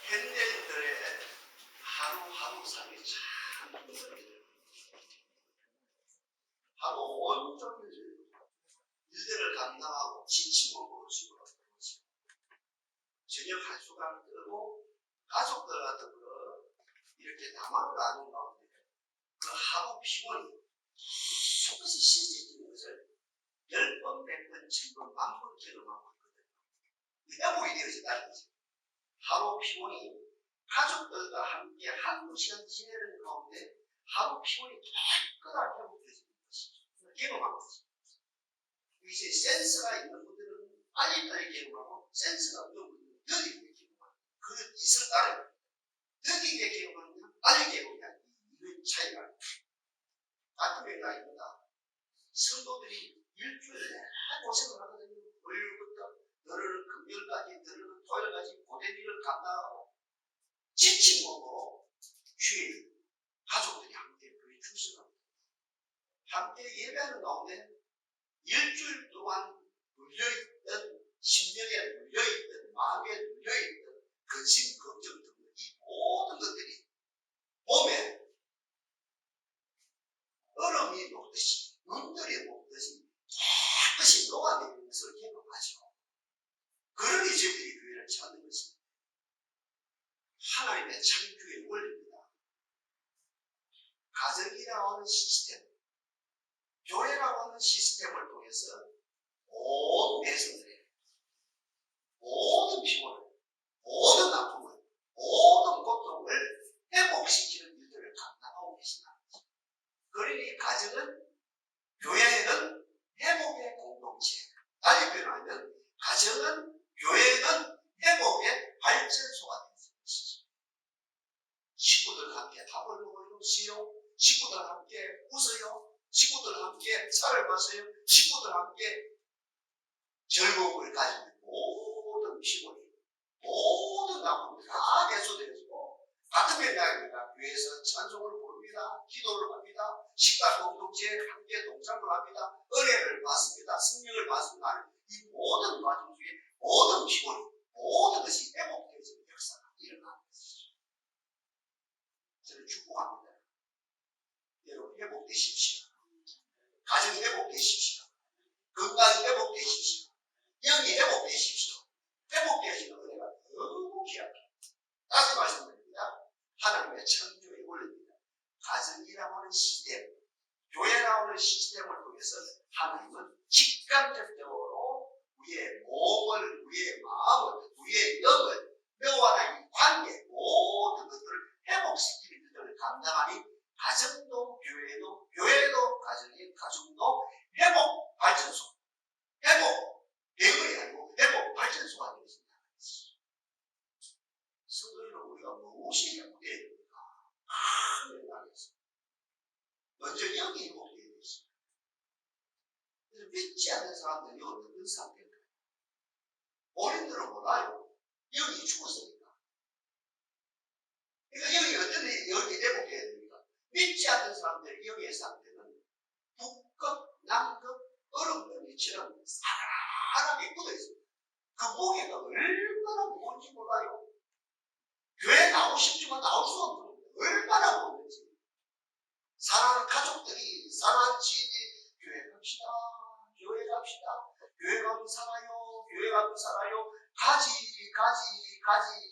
현대인들의 하루하루 삶이 참 힘듭니다. 하루 온종일 일들을 감당하고 지친 몸으로 집으로 들어오시고 저녁 한 시간 뜨고 가족들과 더불어 이렇게 남한을 나눈 가운데 그 하루 피곤이 조금씩 씻어지는 것을 10번, 100번, 1000번, 10,000번 경험하고 있거든요. 회복이 되어진다는 거죠. 하루 피곤이 가족들과 함께 한두 시간 지내는 가운데 하루 피곤이 깨끗하게 회복되어지는 것이죠. 경험한 것이죠. 이제 센스가 있는 분들은 빨리빨리 경험하고 센스가 없는 분들은 느리게 경험하고 그 짓을 따라요. 느리게 경험하느냐 빨리 경험하느냐 이런 차이가 있습니다. 같은 맥락입니다. 성도들이 일주일에 고생을 하거든요. 월요일부터 너를 금요일까지 너를 토요일까지 고된 일을 감당하고 지친 몸으로 휴일 가족들이 함께 교회 출석합니다. 함께 예배하는 가운데 일주일 동안 물려있던 심령에 물려있던 마음에 물려있던 근심, 걱정 등 이 모든 것들이 몸에 얼음이 녹듯이 눈들이 녹듯이 깨끗이 녹아내리는 것을 경험하죠. 그러니 저희들이 교회를 찾는 것입니다. 하나님의 창조의 원리입니다. 가정이라고 하는 시스템, 교회라고 하는 시스템을 통해서 온 내성들의 모든 피곤을, 모든 아픔을, 모든 고통을 회복시키는 일들을 감당하고 계신다는 거죠. 그러니 가정은, 교회는 회복의 공동체, 달리 표현하면 가정은, 교회는 회복의 발전소가 되는 것이죠. 식구들 함께 밥을 먹으시오, 식구들 함께 웃어요, 식구들 함께 차를 마셔요, 식구들 함께 즐거움을 가지고 모든 피곤이, 모든 아픔이 다 해소되어지고 같은 맥락입니다. 교회에서 찬송을 부릅니다. 기도를 합니다. 식사 공동체에 함께 동참을 합니다. 은혜를 받습니다. 승리를 받습니다. 이 모든 과정 중에 모든 피곤이, 모든 것이 회복되어지는 역사가 일어나는 것이죠. 저는 축복합니다. 여러분 회복되십시오. 가정이 회복되십시오. 건강이 회복되십시오. 영이 회복되십시오. 회복되시는 은혜가 너무 귀합니다. 다시 말씀드립니다. 하나님의 창조의 원리입니다. 가정이라고 하는 시스템, 교회라고 하는 시스템을 통해서 하나님은 직간접적으로 우리의 몸을, 우리의 마음을, 우리의 영을, 너와 나의 관계, 모든 것들을 회복시키는 일들을 감당하니 가정도 교회도, 교회도 가정이, 가정도 회복 발전소, 회복 병원이 아니고 회복 발전소가 되겠습니다. 성도들은 우리가 무엇이 회복되어야 됩니까? 큰 맥락에서 먼저 영이 회복되어야 되겠습니다. 그래서 믿지 않는 사람들이 어떤 상태일까요? 본인들은 몰라요. 영이 죽었으니까. 그러니까 영이 어떤 영이 회복되어야 됩니까? 믿지 않는 사람들의 영의 상태는 북극, 남극, 얼음덩이처럼 사랑하게 묻어있습니다. 그 무게가 얼마나 무거운지 몰라요. 교회 나오고 싶지만 나올 수가 없는 겁니다. 얼마나 무거운지. 사랑하는 가족들이, 사랑하는 지인들이 교회 갑시다, 교회 갑시다, 교회 가면 살아요, 교회 가면 살아요. 가지,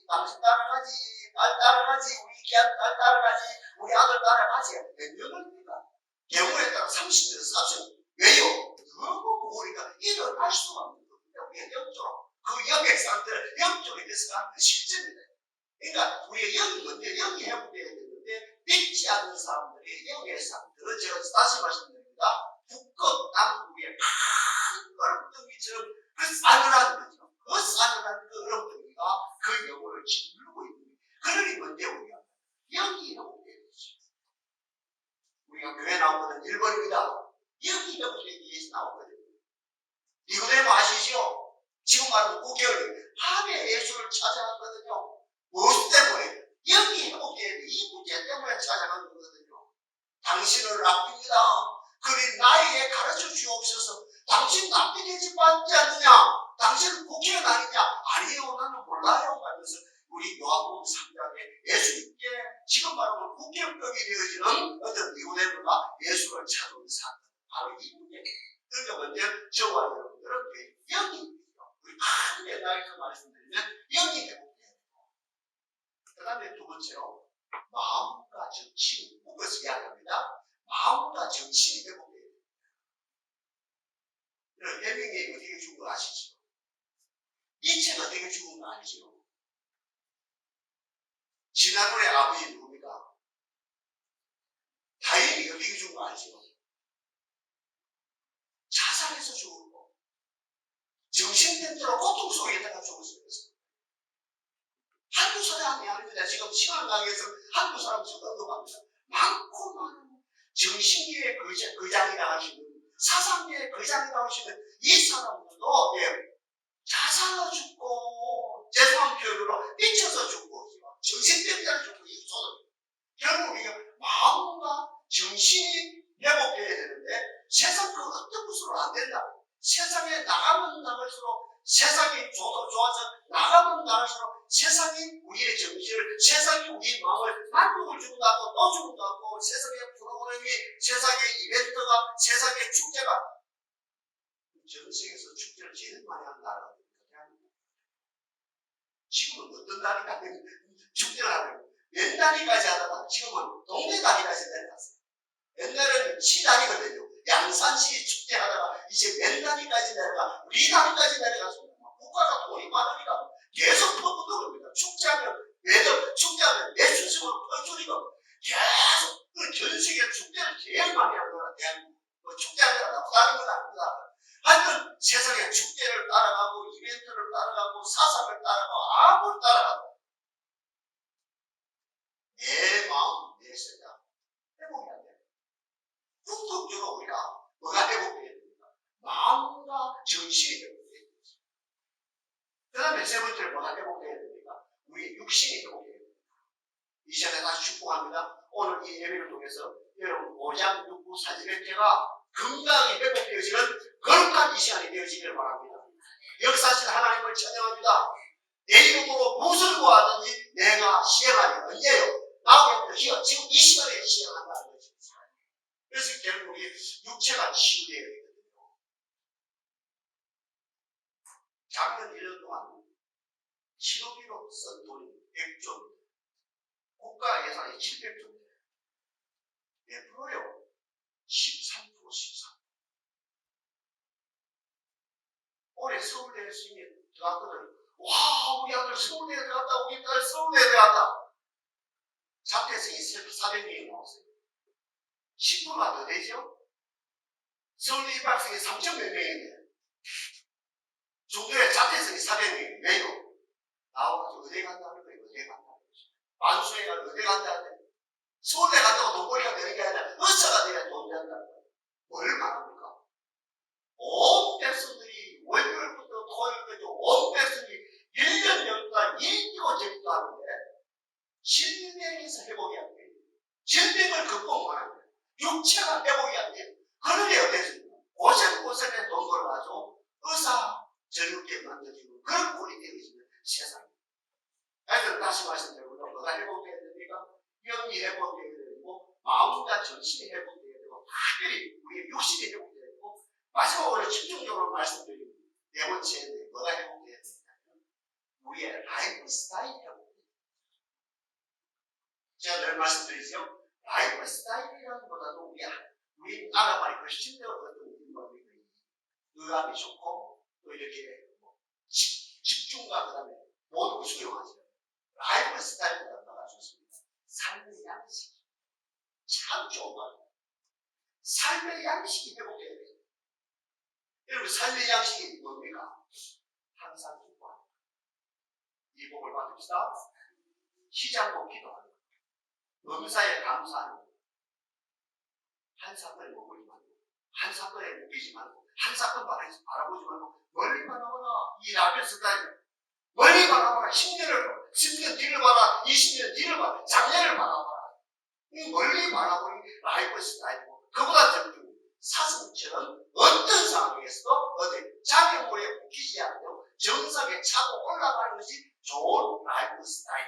당신 따라가지, 딸 따라가지, 우리 귀한 딸 따라가지, 우리 아들 따라가지. 몇 명입니까? 경우에 따라 30년, 40년. 왜요? 너무 무거우니까 일어날 수가 없는 겁니다. 우리가 영적으로. 그 영의 상태를 영적으로 해석하는 게 실제입니다. 그러니까 우리가 영이 먼저 영이 회복되어야 되는데 믿지 않는 사람들의 영의 상태를 제가 다시 말씀드립니다. 북극, 남극의 큰 얼음덩이처럼 그 싸늘한 거죠. 그 싸늘한 그 얼음덩이가 그 영혼을 짓누르고 있는 거예요. 그러니 먼저 우리가 영이 회복되어야 되죠. 우리가 교회 나오는 1번입니다. 영이 회복되기 위해서 나오거든요. 니고데모 아시죠? 지금 말하는 9개월 밤에 예수를 찾아갔거든요. 무엇 때문에? 영이 회복되어야 돼. 이 문제 때문에 찾아간 거거든요. 당신을 아낍니다. 그리 나에게 가르쳐 주옵소서. 당신 납비되지 않지 않느냐? 당신은 국회의원 아니냐? 아니요, 나는 몰라요. 하면서 우리 요한복음 3장에 예수님께 지금 말하면 국경병이 되어지는 어떤 니고데모가 예수를 찾아온 사건, 바로 이 문제예요. 그러니까 먼저 저와 여러분들은 왜 영이 우리 큰 옛날에서 말씀드리면 영이 회복돼야 되고, 그 다음에 두 번째로 마음과 정신이 묶어서 이야기합니다. 마음과 정신이 회복돼야 됩니다. 해명이 어떻게 죽은 거 아시죠? 이체가 어떻게 죽은 거 아니죠? 지난번에 아버지 누굽니까? 다행히 어떻게 죽은 거 아니죠? 자살해서 죽은 거. 정신병자로 고통 속에다가 죽었어요. 한두 사람이 아닙니다. 지금 시간 강의에서 한두 사람 지금 언급합니다. 많고 많은 정신계의 거장이라 하시는, 사상계의 거장이라 하시는 이 사람들도 자살로 죽고, 죄송한 표현으로 미쳐서 죽고, 정신병자로 죽고, 이 소름. 결국 우리가 마음과 정신이 회복해야 되는데, 세상 그 어떤 것으로 안 된다고. 세상에 나가면 나갈수록, 세상이 좋아서 나가면 나갈수록, 세상이 우리의 정신을, 세상이 우리 마음을 만족을 준다고 또 준다고, 세상의 프로그램이, 세상의 이벤트가, 세상의 축제가, 전 세계에서 축제를 제일 많이 하는 나라가 대한민국. 지금은 어떤 나라가 축제를 하면 몇 단위까지 하다가 지금은 동네 단위까지 내려갔어요. 옛날에는 시 단위거든요. 양산시 축제하다가 이제 몇 단위까지 내려가, 리 단위까지 내려갔습니다. 국가가 돈이 많으니까 계속 퍼붓는 겁니다. 축제하면 매점, 축제하면 매출수로 퍼주니까 계속 전 세계 축제를 제일 많이 하는 나라 대한민국. 축제하느라 나쁘다는 건 아닙니다. 하여튼 세상에 축제를 따라가고 이벤트를 따라가고 사상을 따라가고 아무를 따라가고 내 마음, 내 생각 회복이 안 돼요. 궁극적으로 우리가 뭐가 회복돼야 됩니까? 마음과 정신이 회복돼야 됩니다. 그 다음에 세 번째로 뭐가 회복돼야 됩니까? 우리 육신이 회복돼야 됩니다. 이 시간에 다시 축복합니다. 오늘 이 예배를 통해서 여러분 5장 6부 사지백제가 건강히 회복되어지는 거룩한 이 시간이 되어지기를 바랍니다. 역사하신 하나님을 찬양합니다. 내 이름으로 무엇을 구하든지 내가 시행하리. 언제요? 나오게 지금 이 시간에 시행한다는 것입니다. 그래서 결국 우리 육체가 치유되어야 되거든요. 작년 1년 동안 치료비로 쓴 돈이 100조, 국가 예산이 700조인데 몇 프로요? 13%. 올해 서울대에 스님이 들어갔거든. 와, 우리 아들 서울대에 들어갔다. 우리 딸 서울대에 들어갔다. 자퇴생이 400명이 나왔어요. 10%가 더 되죠? 서울대 입학생이 3,000몇 명인데 중도에 자퇴생이 400명이 왜요? 나와가지고 의대 간다는 거예요. 의대 간다는 거죠. 만수해가 의대 간다는 거예요. 서울대 간다고 돈벌이가 되는 게 아니라 의사가 돼야 돈 된다는 거예요. 뭘 말합니까? 온 백성들이 월요일부터 토요일까지 온 백성이 1년 연간 일기고 저기도 하는데 질병에서 회복이 안 돼요. 질병을 극복만 하는 거예요. 육체가 회복이 안 돼요. 그러니 어땠습니까? 고생고생에 돈 벌어가지고 의사 저렇게 만들어지고 그런 꼴이 되어지는 세상입니다. 그래서 다시 말씀드리면 뭐가 회복돼야 됩니까? 영이 회복돼야 되고 마음과 정신이 회복돼야 되고 특별히 우리의 육신이 회복돼야 되고 마지막으로 집중적으로 말씀드리면 네 번째는 뭐가 회복돼야 되냐면 우리의 라이프 스타일이 회복돼야 됩니다. 제가 늘 말씀드리죠. 라이프 스타일이라는 것보다도 우리 알아봐야 훨씬 더 어떤 의감이 좋고 또 이렇게 집중과 그 다음에 모든 것이 중요하죠. 라이프 스타일보다 뭐가 좋습니다. 삶의 양식. 참 좋은 말입니다. 삶의 양식이 회복돼야 돼요. 여러분 삶의 양식이 뭡니까? 항상 기도하는 이 복을 받읍시다. 시장고 기도하는 것. 범사에 감사하는 것. 한 사건에 머물지 말고 한 사건에 묶이지 말고 한 사건 바라보지 말고 멀리 바라보라. 이 라이프 스타일 멀리 바라봐라. 10년 뒤를 봐라. 20년 뒤를 봐라. 작년을 바라봐라. 이 멀리 바라보는 라이프 스타일이고 그보다 더 사슴처럼 어떤 상황에서도 어디 장애물에 묶이지 않고 정상에 차고 올라가는 것이 좋은 라이프 스타일,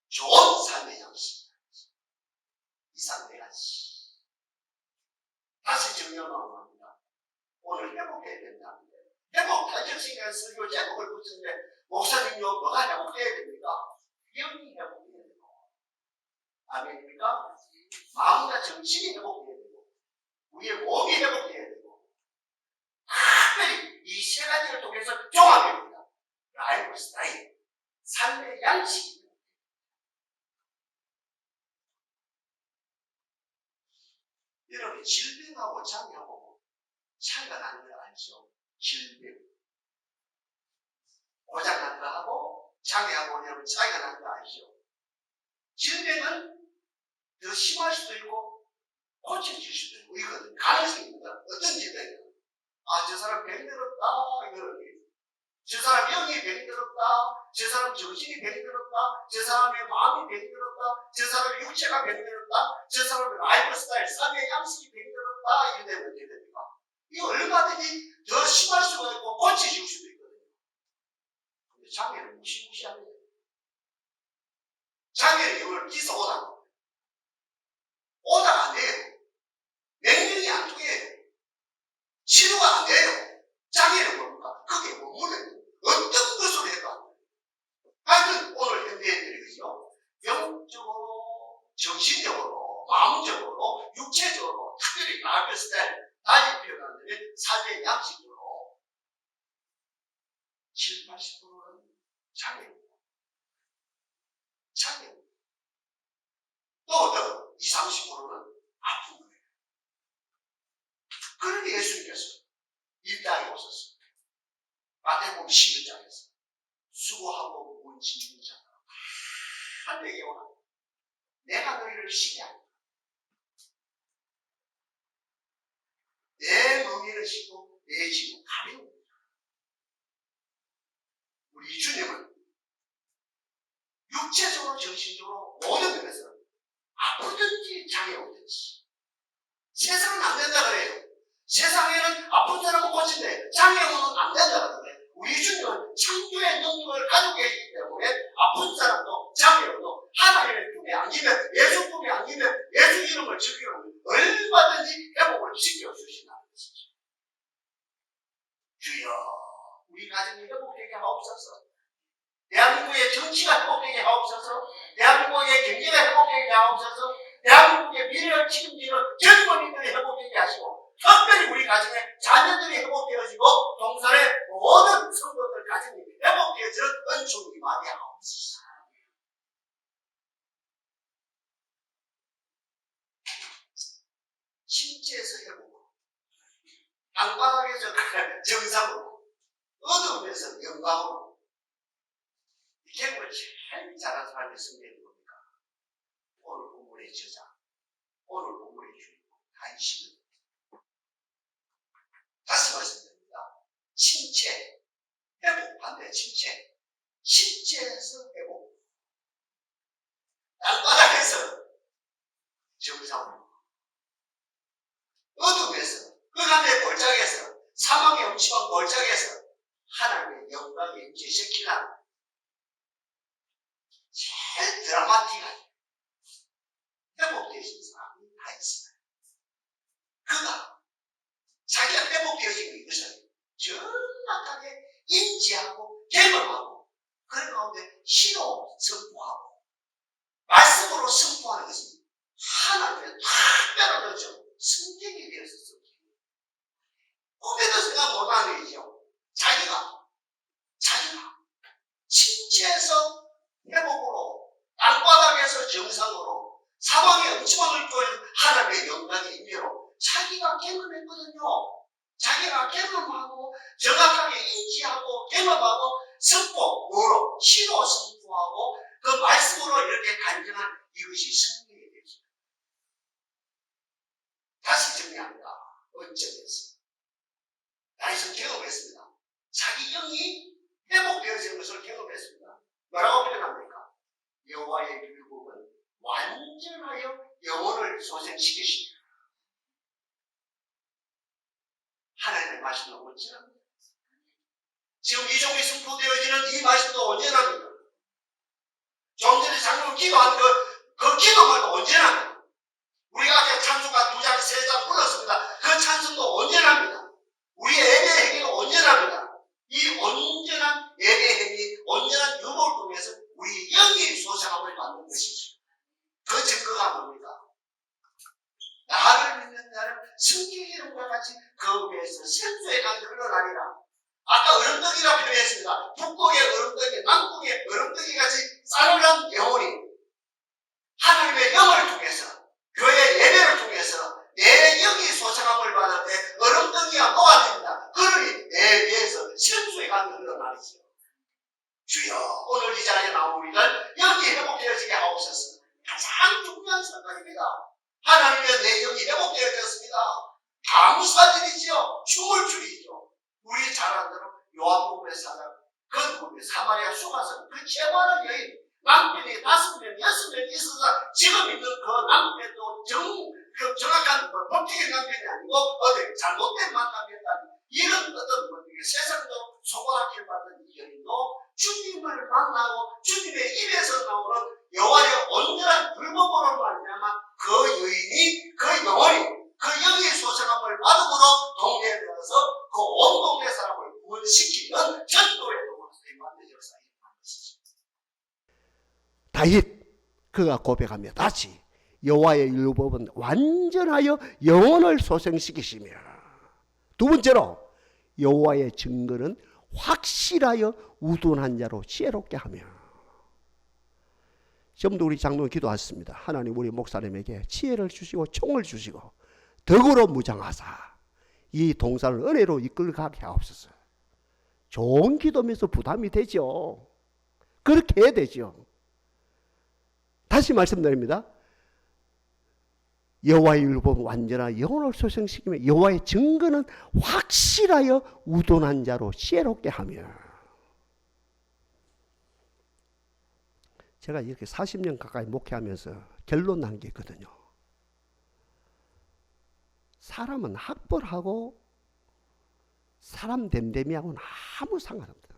좋은 삶의 양식. 이상 네 가지. 다시 정리하면 합니다. 오늘 회복해야 된다는데, 회복 단적성의 설교 제목을 붙였는데, 목사님요, 뭐가 회복해야 됩니까? 영이 회복해야 되고, 아멘입니까? 마음과 정신이 회복해야 되고, 우리의 몸이 회복해야 되고, 특별히 이 세 가지를 통해서 종합됩니다. 라이프 스타일, 삶의 양식입니다. 여러분, 질병하고 장애하고 차이가 나는 걸 알죠? 질병. 고장난 거하고 장애하고 여러분 차이가 나는 거 알죠? 질병은 더 심할 수도 있고 고쳐질 수도 있고 이거는 가능성이 있다. 어떤 질병이든 아, 저 사람 병이 들었다 이거는 저 사람 영이 병이 들었다, 저 사람 정신이 병이 들었다, 저 사람의 마음이 병이 들었다, 저 사람의 육체가 병이 들었다, 저 사람의 라이프 스타일, 삶의 양식이 병이 들었다 이래 되면 어떻게 됩니까? 이거 얼마든지 더 심할 수가 있고 고쳐질 수도 있거든요. 근데 장애는 무시무시합니다. 장애는 이걸 기사 오다가 안 돼요. 명령이 안 통해요. 치료가 안 돼요. 장애는 뭡니까? 그게 머무는 어떤 것으로 해도 안 돼요. 하여튼 오늘 현대인들이요, 영적으로, 정신적으로, 마음적으로, 육체적으로, 특별히 라이프 스타일, 다시 표현하는 삶의 양식으로 7, 80%는 장애입니다. 장애입니다. 또 어떤 20, 30%는 아픈 거예요. 그런데 예수님께서 이 땅에 오셨습니다. 마태복음 11장에서 수고하고 무거운 짐진 자가 다 내게 오라. 내가 너희를 쉬게 하리라. 내 멍에를 쉬고 내 짐을 가벼운 거다. 우리 주님은 육체적으로 정신적으로 모든 면에서 아프든지 장애 오든지 세상은 안 된다 그래요. 세상에는 아픈 사람은 고친대. 장애는 안 된다 그래요. 우리 주님은 창조의 능력을 가지고 계시기 때문에 아픈 사람도 장애도 하나님의 품에 안기면, 예수 품에 안기면, 예수 이름을 즐기면 얼마든지 회복을 시켜주신다는 것이죠. 주여, 우리 가정이 회복되게 하옵소서. 대한민국의 정치가 회복되게 하옵소서. 대한민국의 경제가 회복되게 하옵소서. 대한민국의 미래를 책임지는 젊은이들이 회복되게 하시고, 특별히 우리 가정의 자녀들이 회복되어지고 동산의 모든 성도들 가정이 회복되어지는 은총이 많이 하옵소서. 신체에서 회복으로, 땅바닥에서 정상으로, 어둠에서 영광으로. 이 개국을 제일 잘하는 사람이 성경이 뭡니까? 오늘 본문의 저자, 오늘 본문의 주인공 다윗입니다. 다시 말씀드립니다. 신체, 회복, 반대 신체. 신체에서 회복. 땅바닥에서 정상으로. 어둠에서, 흑암의 골짜기에서, 사망의 음침한 골짜기에서 하나님의 영광에 임재시키는 제일 드라마틱한 회복되신 사람이 다 있어요. 그가 자기가 회복되어진 이것을 정확하게 인지하고 경험하고 그런 가운데 시로 선포하고 말씀으로 선포하는 것은 하나님의 특별한 은총, 성경에 대해서 선포해요. 꿈에도 생각 못하는 일이죠. 자기가 신체에서 회복으로, 땅바닥에서 정상으로, 사방에 음침함을 뚫는 하나님의 영광의 임재로 자기가 경험했거든요. 자기가 경험하고 정확하게 인지하고 경험하고 선포, 뭐로? 시로 선포하고 그 말씀으로 이렇게 간증한 이것이 성경의 것입니다. 다시 정리합니다. 언점에서 다윗은 경험했습니다. 자기 영이 회복되어지는 것을 경험했습니다. 뭐라고 표현합니까? 여호와의 율법은 완전하여 영혼을 소생시키십니다. 하나님의 말씀은 온전합니다. 지금 이 종이 선포되어지는 이 말씀도 온전합니다. 우리 기도하는 그 기도 말고 온전합니다. 우리가 아까 찬송가 2장, 3장 불렀습니다. 그 찬송도 온전합니다. 우리의 예배 행위도 온전합니다. 이 온전한 예배 행위, 온전한 유목을 통해서 우리 영의 소생함을 받는 것이죠. 그 증거가 뭡니까? 나를 믿는 자는 성경의 이름과 같이 그 위에서 생수의 강이 흘러나리라. 아까 얼음덩이라 표현했습니다. 북극의 얼음덩이, 남극의 얼음덩이 같이 싸늘한 영혼이 하나님의 영을 통해서, 교회의 예배를 통해서 내 영이 소생함을 받을 때 얼음덩이가 녹아집니다. 그러니 내 위에서 생수의 강이 흘러나리죠. 주여, 오늘 이 자리에 나온 우리를 영이 회복되어지게 하옵소서. 가장 중요한 선언입니다. 하나님의 내 영이 회복되어졌습니다. 감사드리지요. 춤을 추리죠. 우리 잘 아는 요한복음의 4장, 그 누구냐, 사마리아 수가성, 그 최고한 여인, 남편이 5명, 6명 있어서 지금 있는 그 남편도 정확한 법적인 남편이 아니고 어디 잘못된 만남이었다니, 이런 어떤 세상적으로 소고하기를 받는 이 여인도 주님을 만나고 주님의 입에서 나오는 여호와의 온전한 불법으로 말미암아 그 여인이, 그 영혼이, 그 영의 소생함을 받음으로 동네되어서 그 온 동네 사람을 구원시키는 전도의 도구로 쓰임받는 역사에 일어난 것이죠. 다윗 그가 고백하며 다시 여호와의 율법은 완전하여 영혼을 소생시키시며, 두 번째로 여호와의 증거는 확실하여 우둔한 자로 지혜롭게 하며. 지금도 우리 장로님 기도하셨습니다. 하나님 우리 목사님에게 지혜를 주시고 총을 주시고 덕으로 무장하사 이 동산을 은혜로 이끌어가게 하옵소서. 좋은 기도면서 부담이 되죠. 그렇게 해야 되죠. 다시 말씀드립니다. 여호와의 율법은 완전한 영혼을 소생시키며 여호와의 증거는 확실하여 우둔한 자로 지혜롭게 하며. 제가 이렇게 40년 가까이 목회하면서 결론 난 게 있거든요. 사람은 학벌하고 사람 됨됨이하고는 아무 상관없다.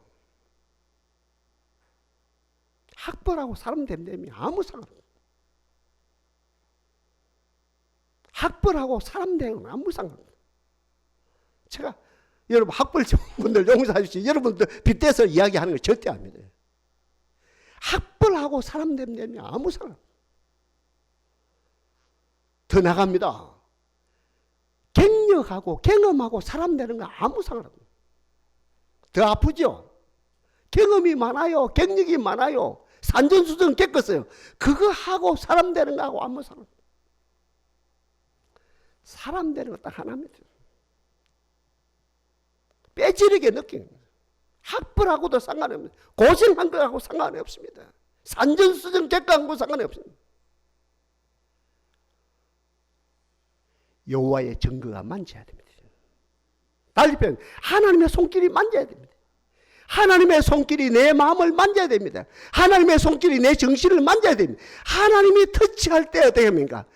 학벌하고 사람 됨됨이 아무 상관없다. 학벌하고 사람 됨은 아무 상관없다. 제가 여러분 학벌 분들 용서해 주시죠. 여러분들 빗대서 이야기하는 거 절대 아닙니다. 학벌하고 사람 됨됨이 아무 상관없다. 더 나갑니다. 갱력하고 경험하고 사람 되는 거 아무 상관없어요. 더 아프죠? 경험이 많아요. 경력이 많아요. 산전수전 겪었어요. 그거 하고 사람 되는 거하고 아무 상관없어요. 사람 되는 거 딱 하나입니다. 빼지르게 느끼는 거예요. 학벌하고도 상관없습니다. 고생한 거하고 상관이 없습니다. 산전수전 겪은 거 상관이 없습니다. 여호와의 증거가 만져야 됩니다. 달리 표현, 하나님의 손길이 만져야 됩니다. 하나님의 손길이 내 마음을 만져야 됩니다. 하나님의 손길이 내 정신을 만져야 됩니다. 하나님이 터치할 때 어떻게 합니까?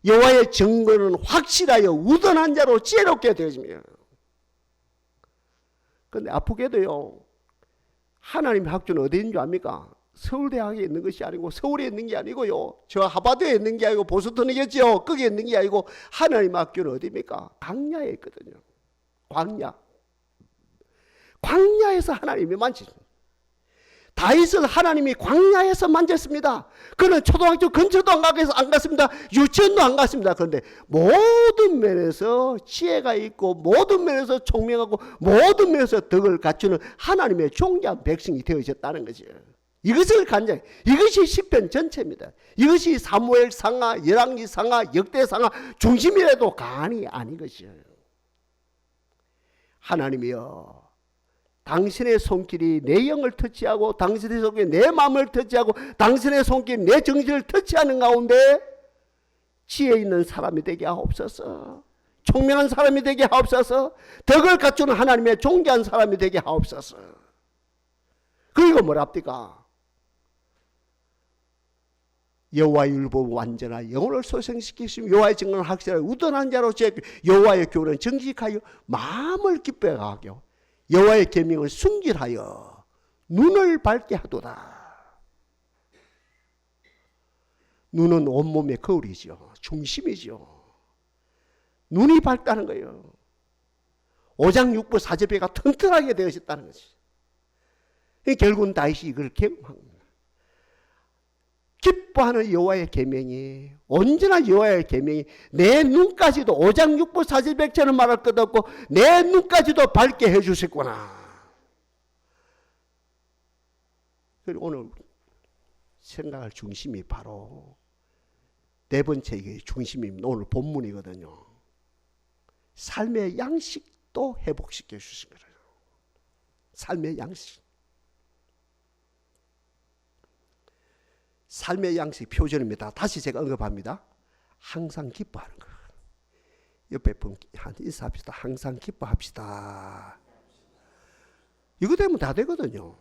여호와의 증거는 확실하여 우둔한 자로 지혜롭게 되어집니다. 그런데 아프게도요, 하나님의 학교는 어디 있는 줄 압니까? 서울대학에 있는 것이 아니고, 서울에 있는 게 아니고요, 저 하버드에 있는 게 아니고, 보스턴이겠죠. 거기에 있는 게 아니고, 하나님 학교는 어디입니까? 광야에 있거든요. 광야에서 하나님이 만지십니다. 다윗을 하나님이 광야에서 만졌습니다. 그는 초등학교 근처도 안 갔습니다. 유치원도 안 갔습니다. 그런데 모든 면에서 지혜가 있고, 모든 면에서 총명하고, 모든 면에서 덕을 갖추는 하나님의 존귀한 백성이 되어졌다는 거죠. 이것을 간증해. 이것이 시편 전체입니다. 이것이 사무엘 상하, 열왕기 상하, 역대 상하 중심이라도 간이 아닌 것이에요. 하나님이여, 당신의 손길이 내 영을 터치하고, 당신의 손길이 내 마음을 터치하고, 당신의 손길이 내 정신을 터치하는 가운데 지혜 있는 사람이 되게 하옵소서. 총명한 사람이 되게 하옵소서. 덕을 갖추는 하나님의 존귀한 사람이 되게 하옵소서. 그리고 뭐랍니까? 여호와의 율법은 완전한 영혼을 소생시키시며 여호와의 증거는 확실하게 우둔한 자로 지혜롭게, 여호와의 교훈은 정직하여 마음을 기쁘게 하고, 여호와의 계명을 순결하여 눈을 밝게 하도다. 눈은 온몸의 거울이죠. 중심이죠. 눈이 밝다는 거예요. 오장육부 사제배가 튼튼하게 되어졌다는 거지. 결국은 다윗이 이걸 경험한 겁니다. 기뻐하는 여호와의 계명이, 언제나 여호와의 계명이 내 눈까지도 오장육부 사제백처럼 말할 것 없고 내 눈까지도 밝게 해주셨구나. 그리고 오늘 생각할 중심이 바로 네 번째 중심이 오늘 본문이거든요. 삶의 양식도 회복시켜 주신 거예요. 삶의 양식. 삶의 양식 표준입니다. 다시 제가 언급합니다. 항상 기뻐하는 거. 옆에 분 인사합시다. 항상 기뻐합시다. 이거 되면 다 되거든요.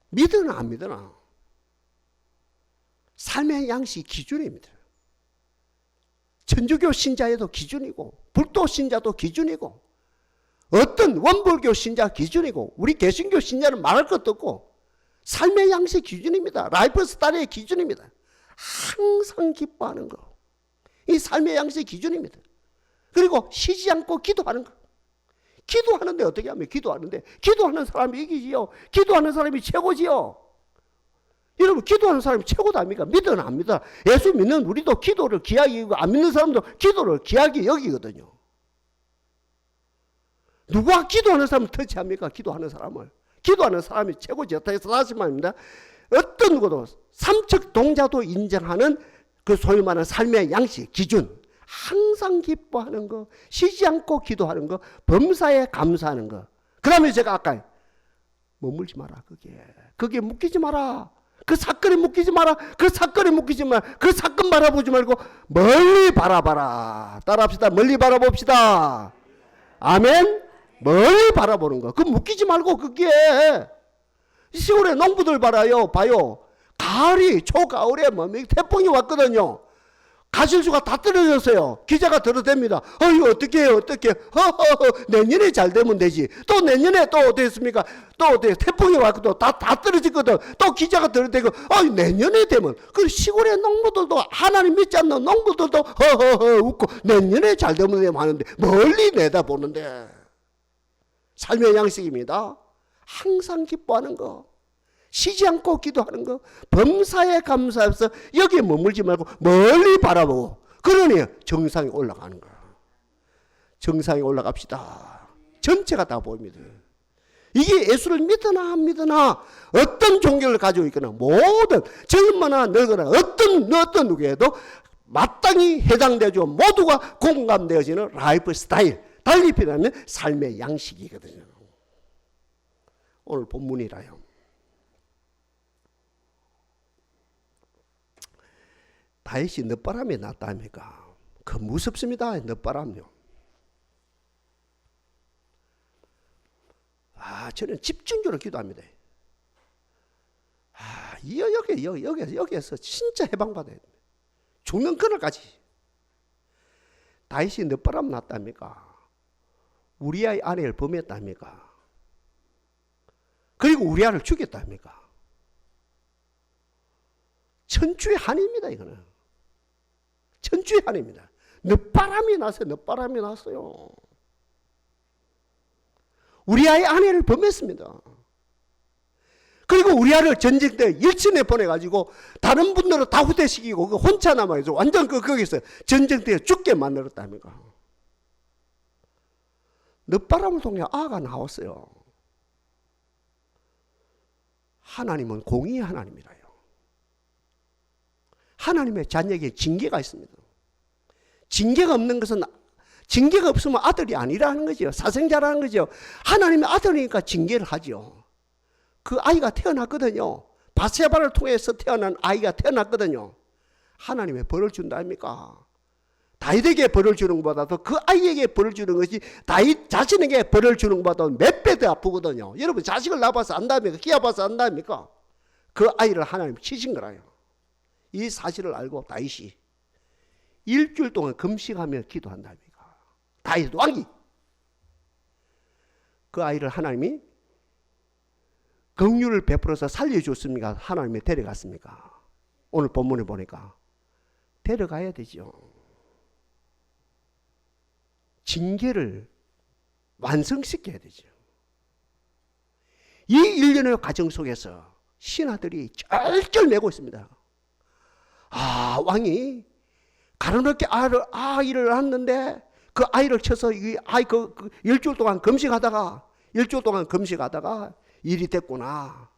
믿으나 안 믿으나. 삶의 양식 기준입니다. 천주교 신자에도 기준이고 불도 신자도 기준이고 어떤 원불교 신자 기준이고 우리 개신교 신자는 말할 것도 없고 삶의 양식 기준입니다. 라이프 스타일의 기준입니다. 항상 기뻐하는 거. 이 삶의 양식 기준입니다. 그리고 쉬지 않고 기도하는 거. 기도하는데 어떻게 하면 기도하는데 기도하는 사람이 이기지요. 기도하는 사람이 최고지요. 여러분 기도하는 사람이 최고다 아닙니까? 믿으나 안 믿으나. 예수 믿는 우리도 기도를 귀하게 여기고 안 믿는 사람도 기도를 귀하게 여기거든요. 누가 기도하는 사람을 터치합니까? 기도하는 사람을. 기도하는 사람이 최고죠. 다시 말입니다. 어떤 누구도 삼척 동자도 인정하는 그 소위 말하는 삶의 양식 기준. 항상 기뻐하는 거, 쉬지 않고 기도하는 거, 범사에 감사하는 거. 그 다음에 제가 아까 머물지 마라. 그게 묶이지 마라. 그 사건에 묶이지 마라. 그 사건에 묶이지 마라. 그 사건 바라보지 말고 멀리 바라봐라. 따라합시다. 멀리 바라봅시다. 아멘. 멀리 바라보는 거. 그 묶이지 말고 그게. 시골에 농부들 봐요. 가을이 초가을에 태풍이 왔거든요. 가실수가 다 떨어졌어요. 기자가 들어댑니다. 이거 어떻게 해요? 내년에 잘 되면 되지. 또 내년에 또 어떻게 했습니까? 또 어떻게 태풍이 왔거든. 다 떨어졌거든. 또 기자가 들어대고 내년에 되면. 그 시골의 농부들도 하나님 믿지 않는 농부들도 웃고 내년에 잘 되면 하는데 멀리 내다보는데. 삶의 양식입니다. 항상 기뻐하는 거. 쉬지 않고 기도하는 거. 범사에 감사해서 여기에 머물지 말고 멀리 바라보고. 그러니 정상에 올라가는 거야. 정상에 올라갑시다. 전체가 다 보입니다. 이게 예수를 믿으나 안 믿으나 어떤 종교를 가지고 있거나 모든 젊거나 늙거나 어떤 누구에도 마땅히 해당되죠. 모두가 공감되어지는 라이프 스타일. 달리 표현하면 삶의 양식이거든요. 오늘 본문이라요. 다윗이 늦바람이 났다니까. 그 무섭습니다. 늦바람요. 저는 집중적으로 기도합니다. 여기에서 진짜 해방받아야 됩니다. 죽는 그날까지. 다윗이 늦바람 났답니까? 우리아의 아내를 범했답니까? 그리고 우리아를 죽였답니까? 천주의 한입니다. 이거는 천주의 한입니다. 늦바람이 났어요. 우리아의 아내를 범했습니다. 그리고 우리아를 전쟁 때 일진에 보내가지고 다른 분들을 다 후퇴시키고 혼자 남아있어. 완전 거기서 전쟁 때 죽게 만들었답니까? 늦바람을 통해 아가 나왔어요. 하나님은 공의의 하나님이라요. 하나님의 자녀에게 징계가 있습니다. 징계가 없는 것은 징계가 없으면 아들이 아니라는 거죠. 사생자라는 거죠. 하나님의 아들이니까 징계를 하죠. 그 아이가 태어났거든요. 바세바를 통해서 태어난 아이가 태어났거든요. 하나님의 벌을 준다 아닙니까? 다윗에게 벌을 주는 것보다도 그 아이에게 벌을 주는 것이 다윗 자신에게 벌을 주는 것보다 몇 배 더 아프거든요. 여러분 자식을 낳아봐서 안다니까? 키워봐서 안다니까? 그 아이를 하나님 치신 거라요. 이 사실을 알고 다윗이 일주일 동안 금식하며 기도한다니까? 다윗 왕이 그 아이를 하나님이 긍휼을 베풀어서 살려줬습니까? 하나님이 데려갔습니까? 오늘 본문에 보니까 데려가야 되죠. 징계를 완성시켜야 되죠. 이 일련의 과정 속에서 신하들이 쩔쩔매고 있습니다. 아, 왕이 가로놓게 아이를 낳았는데 그 아이를 쳐서 이 아이 일주일 동안 금식하다가 일이 됐구나.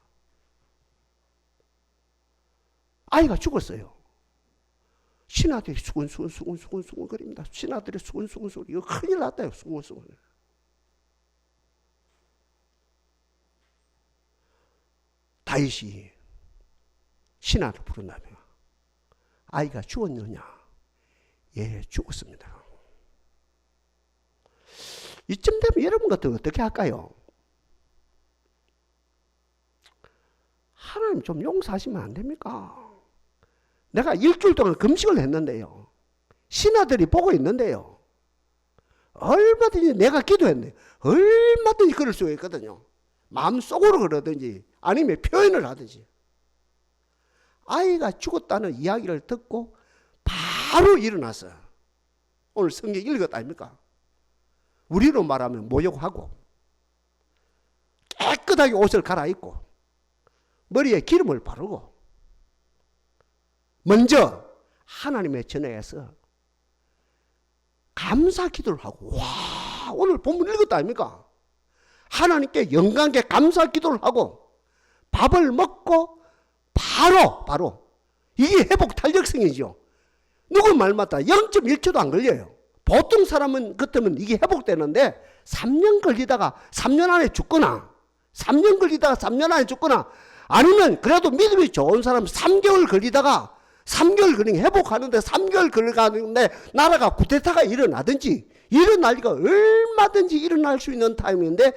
아이가 죽었어요. 신하들이 수근수근 거립니다. 신하들이 수근수근 이거 큰일 났다요. 수근수근. 다윗이 신하를 부른다며 아이가 죽었느냐? 예, 죽었습니다. 이쯤 되면 여러분 같은 어떻게 할까요? 하나님 좀 용서하시면 안 됩니까? 내가 일주일 동안 금식을 했는데요. 신하들이 보고 있는데요. 얼마든지 내가 기도했네. 얼마든지 그럴 수가 있거든요. 마음속으로 그러든지 아니면 표현을 하든지. 아이가 죽었다는 이야기를 듣고 바로 일어나서 오늘 성경 읽었다 아닙니까? 우리로 말하면 모욕하고 깨끗하게 옷을 갈아입고 머리에 기름을 바르고 먼저 하나님의 전에서 감사 기도를 하고, 와, 오늘 본문 읽었다 아닙니까? 하나님께 영광께 감사 기도를 하고 밥을 먹고 바로 이게 회복 탄력성이죠. 누구 말마다 0.1초도 안 걸려요. 보통 사람은 그때면 이게 회복되는데 3년 걸리다가 3년 안에 죽거나 3년 걸리다가 3년 안에 죽거나 아니면 그래도 믿음이 좋은 사람 3개월 걸리다가 3개월 걸리면 회복하는데 3개월 걸려가는데 나라가 쿠데타가 일어나든지 일어날 리가 얼마든지 일어날 수 있는 타임인데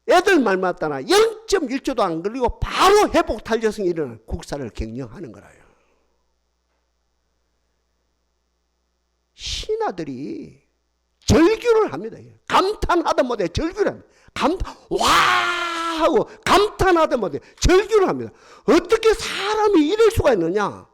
애들 말 맞다나 0.1초도 안 걸리고 바로 회복 탄력성이 일어나는 국사를 경영하는 거라요. 신하들이 절규를 합니다. 감탄하다 못해 절규를 합니다. 와 하고 감탄하다 못해 절규를 합니다. 어떻게 사람이 이럴 수가 있느냐?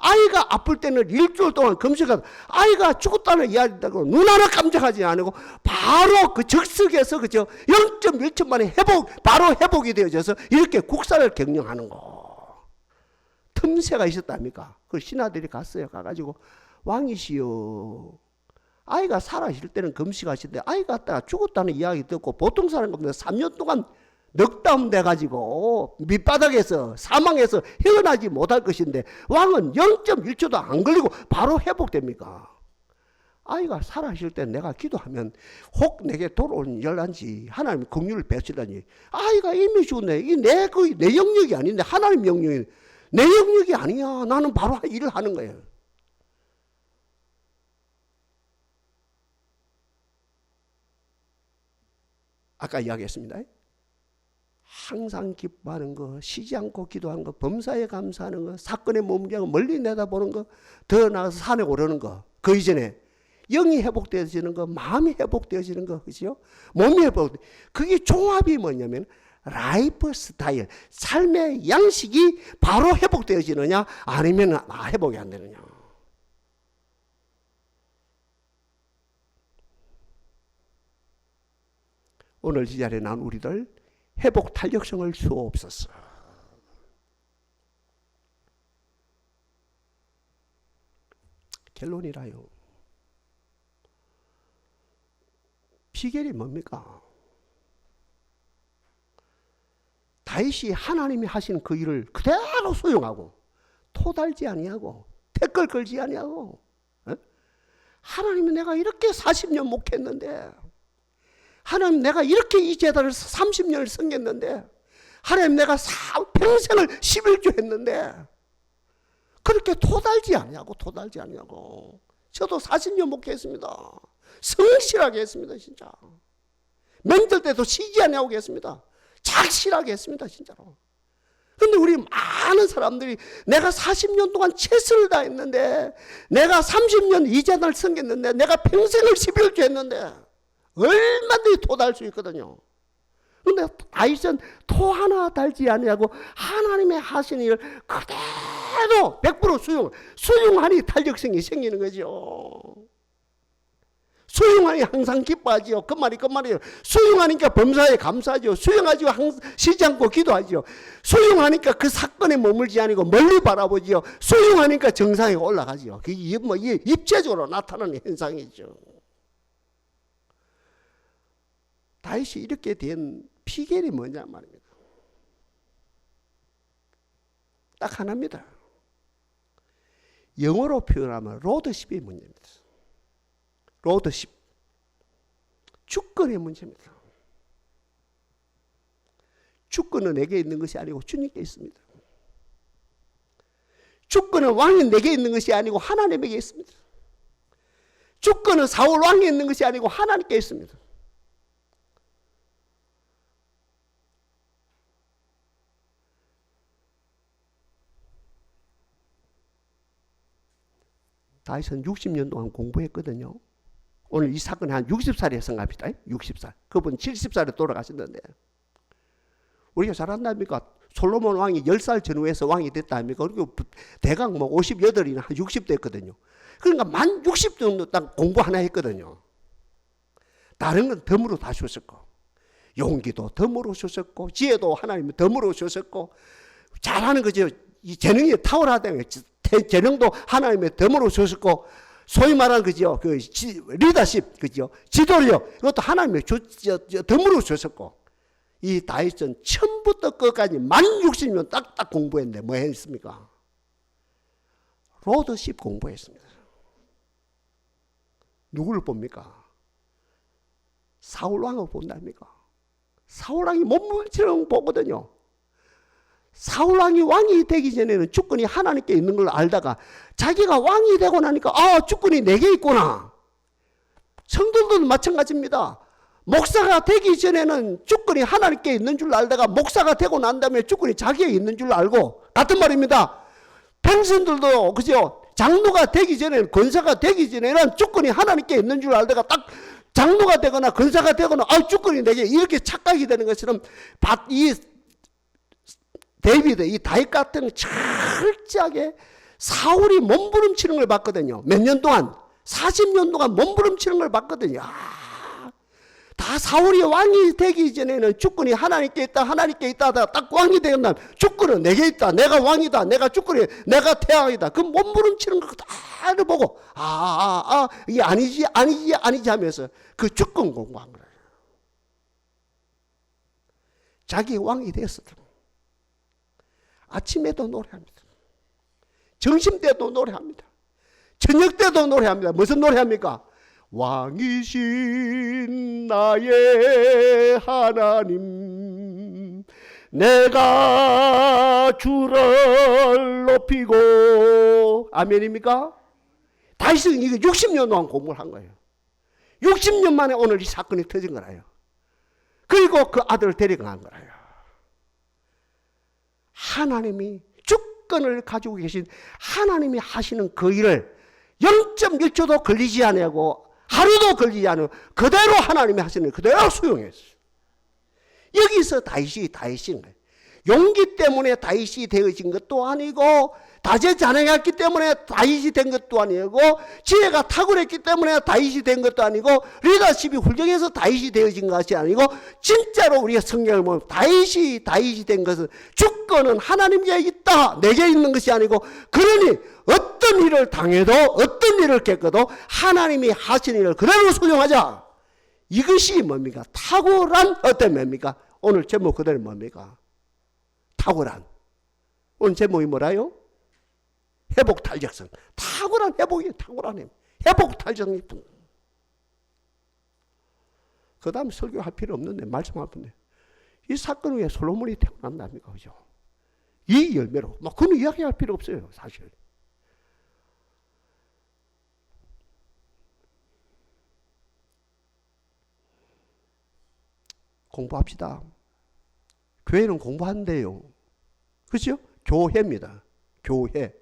아이가 아플 때는 일주일 동안 금식하다 아이가 죽었다는 이야기라고 눈 하나 깜짝하지 않고 바로 그 즉석에서 그죠 0.1초 만에 바로 회복이 되어져서 이렇게 국사를 경영하는 거. 틈새가 있었답니까? 그 신하들이 갔어요. 가가지고 왕이시여, 아이가 살아있을 때는 금식하시는데 아이가 갔다가 죽었다는 이야기 듣고 보통 사람 같은 3년 동안 넉다운 돼가지고 밑바닥에서 사망해서 헤어나지 못할 것인데 왕은 0.1초도 안 걸리고 바로 회복됩니까? 아이가 살아있을 때 내가 기도하면 혹 내게 돌아오는 열난지 하나님 긍휼을 베푸시다니 아이가 이미 죽었네. 이게 내 영역이 아닌데 하나님 영역이 내 영역이 아니야. 나는 바로 일을 하는 거예요. 아까 이야기했습니다. 항상 기뻐하는 거, 쉬지 않고 기도하는 거, 범사에 감사하는 거, 사건에 몸지하고 멀리 내다보는 거, 더 나아가서 산에 오르는 거, 그 이전에 영이 회복되어지는 거, 마음이 회복되어지는 거, 그죠? 몸이 회복돼. 그게 종합이 뭐냐면 라이프 스타일, 삶의 양식이 바로 회복되어지느냐, 아니면 회복이 안 되느냐. 오늘 이 자리에 난 우리들 회복 탄력성을 주옵소서. 결론이라요. 비결이 뭡니까? 다윗이 하나님이 하신 그 일을 그대로 수용하고 토달지 아니하고 댓글 걸지 아니하고 하나님이 내가 이렇게 40년 목했는데 하나님 내가 이렇게 이 제단을 30년을 섬겼는데 하나님 내가 평생을 11조 했는데 그렇게 토달지 아니냐고. 저도 40년 목회했습니다. 성실하게 했습니다. 진짜 명절 때도 쉬지 아니하고 했습니다. 착실하게 했습니다. 진짜로. 근데 우리 많은 사람들이 내가 40년 동안 최선을 다했는데 내가 30년 이 제단을 섬겼는데 내가 평생을 11조 했는데 얼마든지 토달 수 있거든요. 그런데 다윗은 토 하나 달지 아니하고 하나님의 하신 일을 그대로 그래도 100% 수용하니 탄력성이 생기는 거죠. 수용하니 항상 기뻐하지요. 그 말이에요. 수용하니까 범사에 감사하죠. 수용하지요. 쉬지 않고 기도하지요. 수용하니까 그 사건에 머물지 아니고 멀리 바라보지요. 수용하니까 정상에 올라가지요. 그게 뭐 입체적으로 나타나는 현상이죠. 다윗이 이렇게 된 비결이 뭐냐 말입니다. 딱 하나입니다. 영어로 표현하면 로드십이 문제입니다. 로드십. 주권의 문제입니다. 주권은 내게 있는 것이 아니고 주님께 있습니다. 주권은 왕이 내게 있는 것이 아니고 하나님에게 있습니다. 주권은 사울 왕에 있는 것이 아니고 하나님께 있습니다. 다윗은 60년 동안 공부했거든요. 오늘 이 사건이 한 60살에 성갑니다. 60살. 그분 70살에 돌아가셨는데 우리가 잘 안답니까? 솔로몬 왕이 10살 전후에서 왕이 됐다 합니까? 그리고 대강 뭐 58이나 한 60 됐거든요. 그러니까 만 60 정도 딱 공부 하나 했거든요. 다른 건 덤으로 다 주셨고 용기도 덤으로 주셨고 지혜도 하나님이 덤으로 주셨고 잘하는 거죠. 이 재능이 탁월하다는 재능도 하나님의 덤으로 주셨고 소위 말하는 거죠. 그 리더십, 그죠? 지도력 이것도 하나님의 덤으로 주셨고 이 다윗은 처음부터 끝까지 만 60년 딱딱 공부했는데 뭐 했습니까? 로드십 공부했습니다. 누구를 봅니까? 사울왕을 본답니까? 사울왕이 몸물처럼 보거든요. 사울왕이 왕이 되기 전에는 주권이 하나님께 있는 걸 알다가 자기가 왕이 되고 나니까 주권이 내게 있구나. 성도들도 마찬가지입니다. 목사가 되기 전에는 주권이 하나님께 있는 줄 알다가 목사가 되고 난 다음에 주권이 자기에 있는 줄 알고 같은 말입니다. 평신들도 그죠? 장로가 되기 전에는 권사가 되기 전에는 주권이 하나님께 있는 줄 알다가 딱 장로가 되거나 권사가 되거나 주권이 내게 이렇게 착각이 되는 것처럼 이 데이비드, 이 다윗 같은 철저하게 사울이 몸부림치는 걸 봤거든요. 몇 년 동안 40년 동안 몸부림치는 걸 봤거든요. 다 사울이 왕이 되기 전에는 주권이 하나님께 있다 하다가 딱 왕이 되는 날 주권은 내게 있다. 내가 왕이다. 내가 주권이 내가 태양이다. 그 몸부림치는 거 다를 보고 이게 아니지 하면서 그 주권 공부한 거예요. 자기 왕이 됐었죠. 아침에도 노래합니다. 점심때도 노래합니다. 저녁때도 노래합니다. 무슨 노래합니까? 왕이신 나의 하나님 내가 주를 높이고 아멘입니까? 다윗은 이거 60년 동안 공부를 한 거예요. 60년 만에 오늘 이 사건이 터진 거라요. 그리고 그 아들을 데려간 거라요. 하나님이 주권을 가지고 계신 하나님이 하시는 그 일을 0.1초도 걸리지 않고 하루도 걸리지 않고 그대로 하나님이 하시는 일 그대로 수용했어요. 여기서 다윗인 거예요. 용기 때문에 다윗이 되어진 것도 아니고 다재다능했기 때문에 다윗이 된 것도 아니고 지혜가 탁월했기 때문에 다윗이 된 것도 아니고 리더십이 훌륭해서 다윗이 되어진 것이 아니고 진짜로 우리가 성경을 보면 다윗이 된 것은 주권은 하나님께 있다. 내게 있는 것이 아니고 그러니 어떤 일을 당해도 어떤 일을 겪어도 하나님이 하신 일을 그대로 수용하자. 이것이 뭡니까? 탁월한 어떤 뭡니까? 오늘 제목 그대로 뭡니까? 탁월한. 오늘 제목이 뭐라요? 회복 탄력성. 탁월한 회복이에요. 탁월한 힘. 회복 탄력성이 있다. 그 다음 설교할 필요 없는데 말씀할 건데 이 사건 후에 솔로몬이 태어난답니까? 그죠? 이 열매로. 막 그건 이야기할 필요 없어요. 사실. 공부합시다. 교회는 공부한대요. 그렇죠? 교회입니다. 교회.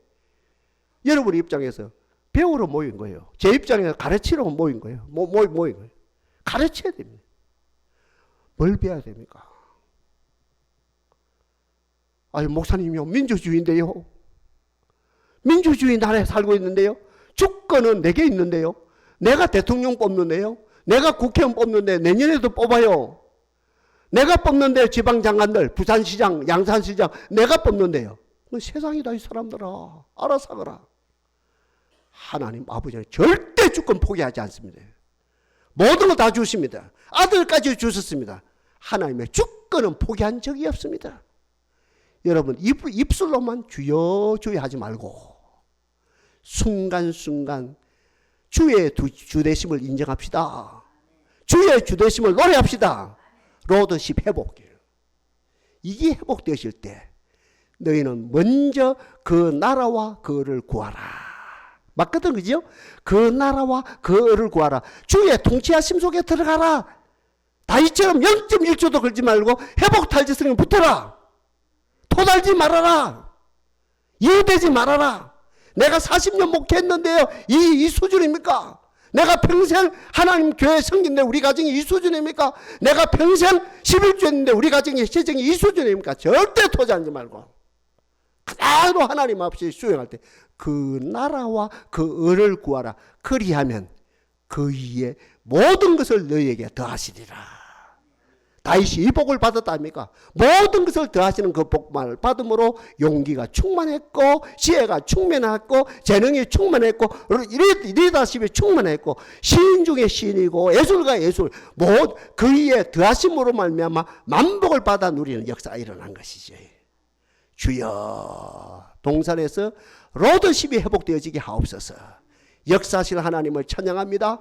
여러분 입장에서 배우러 모인 거예요. 제 입장에서 가르치러 모인 거예요. 모인 거예요. 가르쳐야 됩니다. 뭘 배워야 됩니까? 목사님이요. 민주주의인데요. 민주주의 나라에 살고 있는데요. 주권은 내게 있는데요. 내가 대통령 뽑는데요. 내가 국회의원 뽑는데 내년에도 뽑아요. 내가 뽑는데 지방장관들, 부산시장, 양산시장 내가 뽑는데요. 세상이다 이 사람들아. 알아서 하거라. 하나님 아버지는 절대 주권 포기하지 않습니다. 모든 걸 다 주십니다. 아들까지 주셨습니다. 하나님의 주권은 포기한 적이 없습니다. 여러분 입술로만 주여 주여 하지 말고 순간순간 주의 주되심을 인정합시다. 주의 주되심을 노래합시다. 로드십 회복. 이게 회복되실 때 너희는 먼저 그 나라와 그를 구하라. 맞거든, 그죠? 그 나라와 그를 구하라. 주의 통치하심 속에 들어가라. 다윗처럼 0.1초도 걸지 말고 회복 탈지성에 붙어라. 토달지 말아라. 이유되지 말아라. 내가 40년 목회했는데요. 이 수준입니까? 내가 평생 하나님 교회 섬긴데 우리 가정이 이 수준입니까? 내가 평생 11조 했는데 우리 가정의 재정이 이 수준입니까? 절대 토지하지 말고 그대로 하나님 없이 수행할 때 그 나라와 그 을을 구하라. 그리하면 그 위에 모든 것을 너희에게 더하시리라. 다윗이 이 복을 받았다 아닙니까? 모든 것을 더하시는 그 복만을 받음으로 용기가 충만했고 지혜가 충만했고 재능이 충만했고 리더십이 충만했고 시인 중에 시인이고 예술가 예술 그 위에 더하심으로 말미암아 만복을 받아 누리는 역사가 일어난 것이지. 주여 동산에서 로드십이 회복되어지게 하옵소서. 역사실 하나님을 찬양합니다.